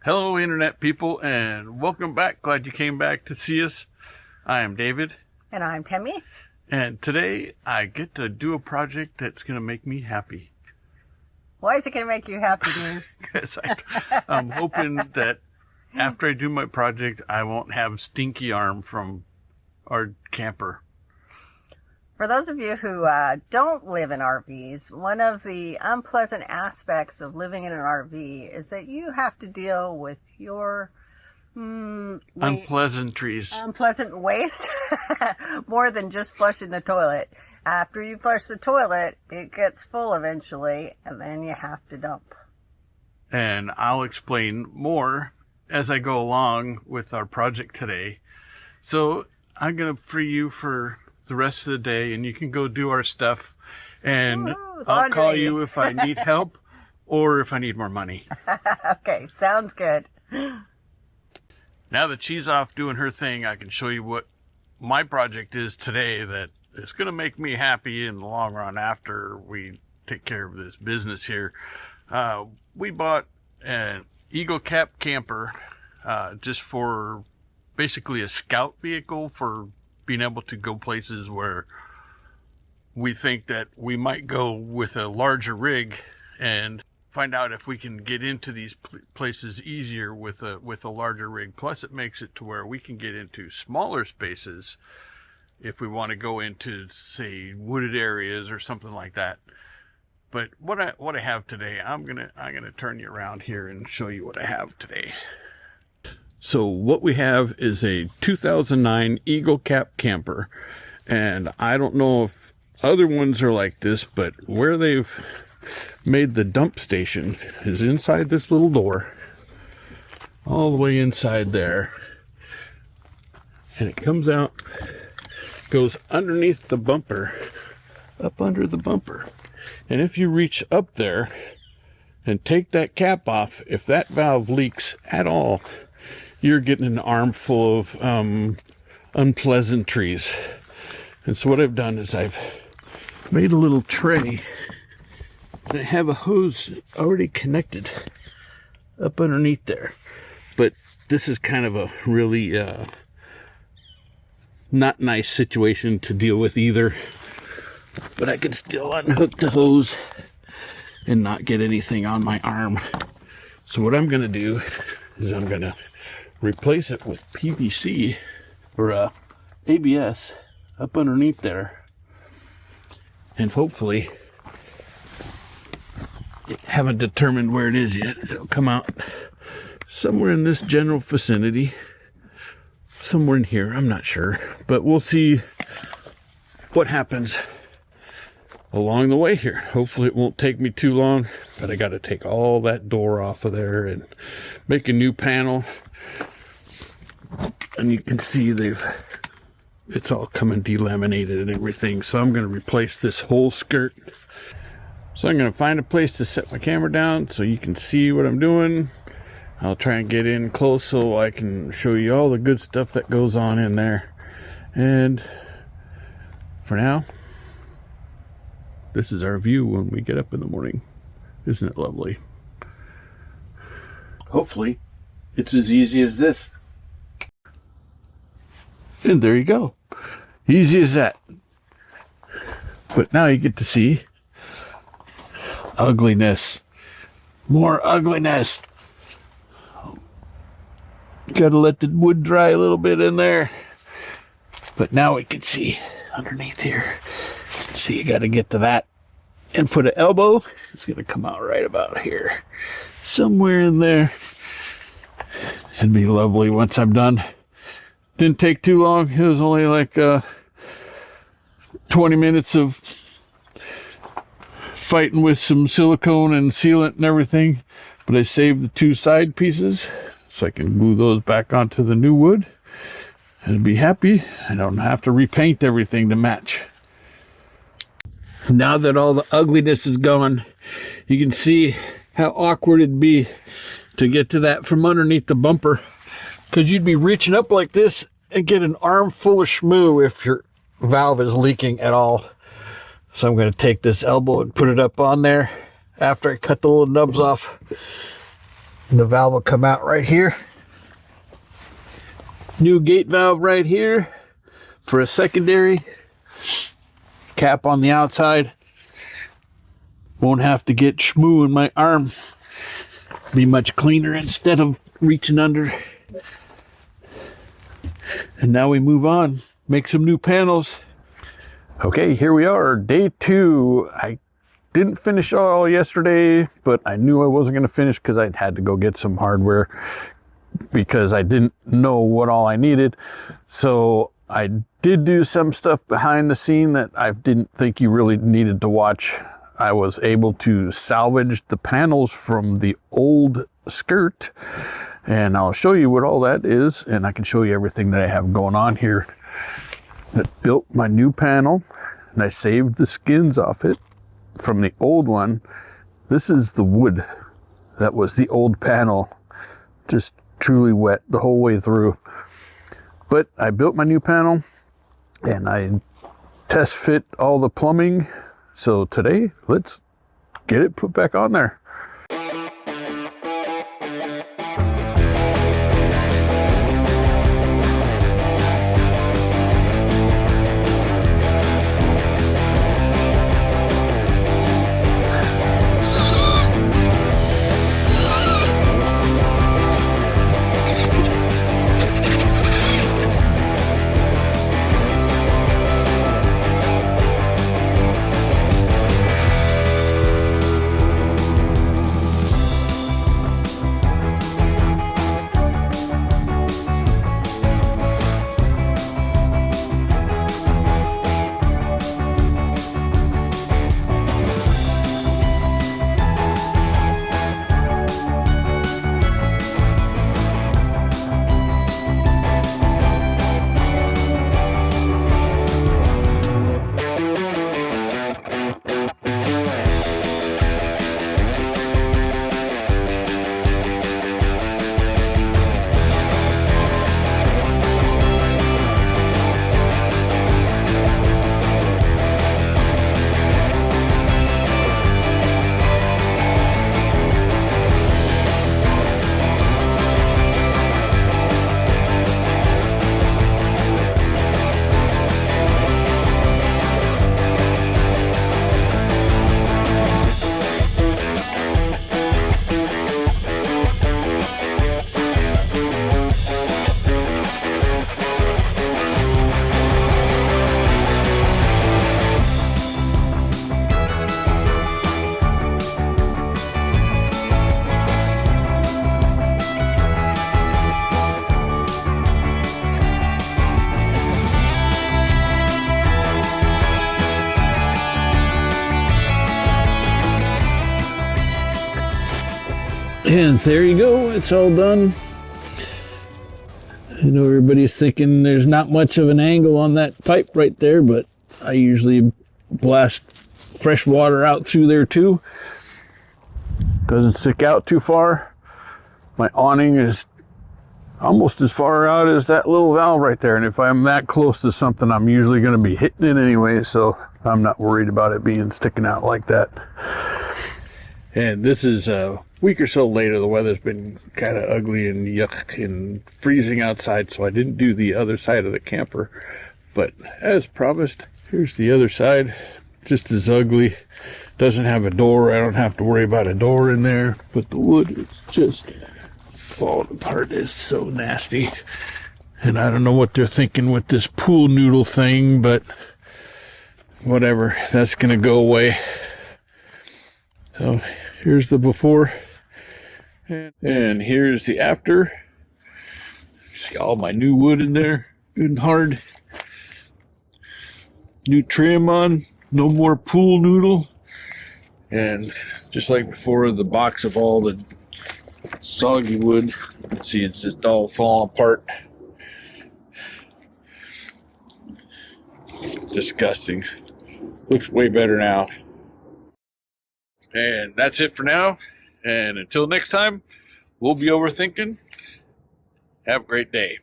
Hello, Internet people, and welcome back. Glad you came back to see us. I am David. And I'm Temmie. And today I get to do a project that's going to make me happy. Why is it going to make you happy, dude? Because I'm hoping that after I do my project, I won't have stinky arm from our camper. For those of you who don't live in RVs, one of the unpleasant aspects of living in an RV is that you have to deal with your unpleasantries. Unpleasant waste more than just flushing the toilet. After you flush the toilet, it gets full eventually, and then you have to dump. And I'll explain more as I go along with our project today. So I'm going to free you for the rest of the day, and you can go do our stuff, and I'll call you if I need help or if I need more money. Okay, sounds good. Now that she's off doing her thing, I can show you what my project is today that is going to make me happy in the long run after we take care of this business here. We bought an Eagle Cap camper just for basically a scout vehicle for being able to go places where we think that we might go with a larger rig and find out if we can get into these places easier with a larger rig. Plus, it makes it to where we can get into smaller spaces if we want to go into, say, wooded areas or something like that. But what I have today, I'm gonna turn you around here and show you what I have today. So what we have is a 2009 Eagle Cap camper, and I don't know if other ones are like this, but where they've made the dump station is inside this little door, all the way inside there, and it comes out, goes underneath the bumper, up under the bumper, and if you reach up there and take that cap off, if that valve leaks at all, you're getting an armful of unpleasantries. And so what I've done is I've made a little tray, and I have a hose already connected up underneath there. But this is kind of a really not nice situation to deal with either. But I can still unhook the hose and not get anything on my arm. So what I'm going to do is I'm going to replace it with PVC or ABS up underneath there, and hopefully, haven't determined where it is yet. It'll come out somewhere in this general vicinity, somewhere in here, I'm not sure, but we'll see what happens along the way here. Hopefully it won't take me too long, but I got to take all that door off of there and make a new panel. And you can see it's all coming delaminated and everything. So I'm going to replace this whole skirt. So I'm going to find a place to set my camera down so you can see what I'm doing. I'll try and get in close so I can show you all the good stuff that goes on in there. And for now, this is our view when we get up in the morning. Isn't it lovely? Hopefully, it's as easy as this. And there you go. Easy as that. But now you get to see ugliness. More ugliness. Gotta let the wood dry a little bit in there. But now we can see underneath here. See, you gotta get to that. And for the elbow, it's gonna come out right about here. Somewhere in there. It'd be lovely once I'm done. Didn't take too long. It was only like 20 minutes of fighting with some silicone and sealant and everything. But I saved the two side pieces so I can glue those back onto the new wood. And be happy. I don't have to repaint everything to match. Now that all the ugliness is gone, you can see how awkward it'd be to get to that from underneath the bumper. Because you'd be reaching up like this and get an armful of schmoo if your valve is leaking at all. So I'm going to take this elbow and put it up on there after I cut the little nubs off. The valve will come out right here. New gate valve right here for a secondary. Cap on the outside. Won't have to get shmoo in my arm. Be much cleaner instead of reaching under. And now we move on. Make some new panels. Okay, here we are, day 2. I didn't finish all yesterday, but I knew I wasn't going to finish because I had to go get some hardware because I didn't know what all I needed. So I did do some stuff behind the scene that I didn't think you really needed to watch. I was able to salvage the panels from the old skirt, and I'll show you what all that is, and I can show you everything that I have going on here. I built my new panel, and I saved the skins off it from the old one. This is the wood that was the old panel, just truly wet the whole way through. But I built my new panel, and I test fit all the plumbing. So today, let's get it put back on there. And there you go, it's all done. I know everybody's thinking there's not much of an angle on that pipe right there, but I usually blast fresh water out through there too. Doesn't stick out too far. My awning is almost as far out as that little valve right there, and if I'm that close to something, I'm usually going to be hitting it anyway, so I'm not worried about it being sticking out like that. And this is a week or so later. The weather's been kind of ugly and yuck and freezing outside, so I didn't do the other side of the camper. But as promised, here's the other side. Just as ugly. Doesn't have a door. I don't have to worry about a door in there. But the wood is just falling apart. It's so nasty. And I don't know what they're thinking with this pool noodle thing, but whatever. That's going to go away. So here's the before, and here's the after. See all my new wood in there, good and hard. New trim on, no more pool noodle. And just like before, the box of all the soggy wood. See, it's just all falling apart. Disgusting. Looks way better now. And that's it for now. And until next time, we'll be overthinking. Have a great day.